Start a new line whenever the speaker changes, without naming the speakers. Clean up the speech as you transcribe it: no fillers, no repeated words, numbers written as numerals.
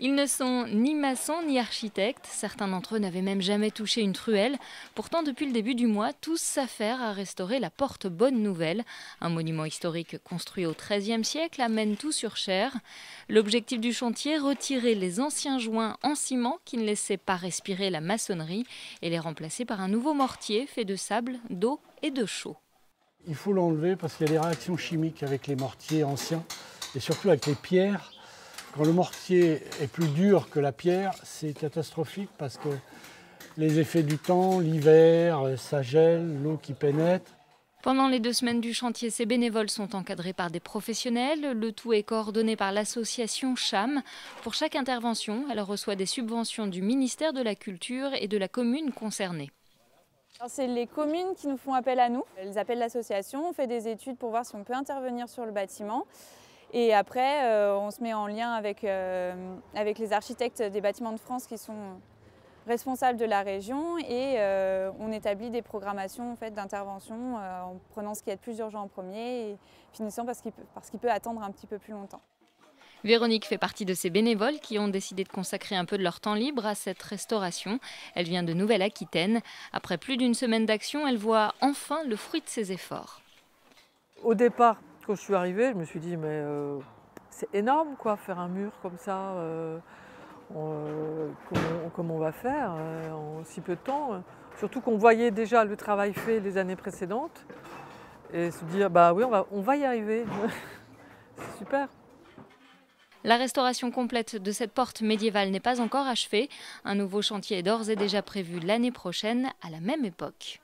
Ils ne sont ni maçons ni architectes, certains d'entre eux n'avaient même jamais touché une truelle. Pourtant, depuis le début du mois, tous s'affairent à restaurer la porte Bonne Nouvelle. Un monument historique construit au XIIIe siècle amène tout sur chair. L'objectif du chantier, retirer les anciens joints en ciment qui ne laissaient pas respirer la maçonnerie et les remplacer par un nouveau mortier fait de sable, d'eau et de chaux.
Il faut l'enlever parce qu'il y a des réactions chimiques avec les mortiers anciens et surtout avec les pierres. Quand le mortier est plus dur que la pierre, c'est catastrophique parce que les effets du temps, l'hiver, ça gèle, l'eau qui pénètre.
Pendant les 2 semaines du chantier, ces bénévoles sont encadrés par des professionnels. Le tout est coordonné par l'association CHAM. Pour chaque intervention, elle reçoit des subventions du ministère de la Culture et de la commune concernée.
C'est les communes qui nous font appel à nous. Elles appellent l'association, on fait des études pour voir si on peut intervenir sur le bâtiment. Et après, on se met en lien avec les architectes des bâtiments de France qui sont responsables de la région et on établit des programmations en fait, d'intervention en prenant ce qui est le plus urgent en premier et finissant par ce qui peut attendre un petit peu plus longtemps.
Véronique fait partie de ces bénévoles qui ont décidé de consacrer un peu de leur temps libre à cette restauration. Elle vient de Nouvelle-Aquitaine. Après plus d'une semaine d'action, elle voit enfin le fruit de ses efforts.
Au départ, quand je suis arrivée, je me suis dit mais c'est énorme quoi, faire un mur comme ça, comment on va faire en si peu de temps. Surtout qu'on voyait déjà le travail fait les années précédentes et se dire bah oui on va y arriver, c'est super.
La restauration complète de cette porte médiévale n'est pas encore achevée. Un nouveau chantier est d'ores et déjà prévu l'année prochaine à la même époque.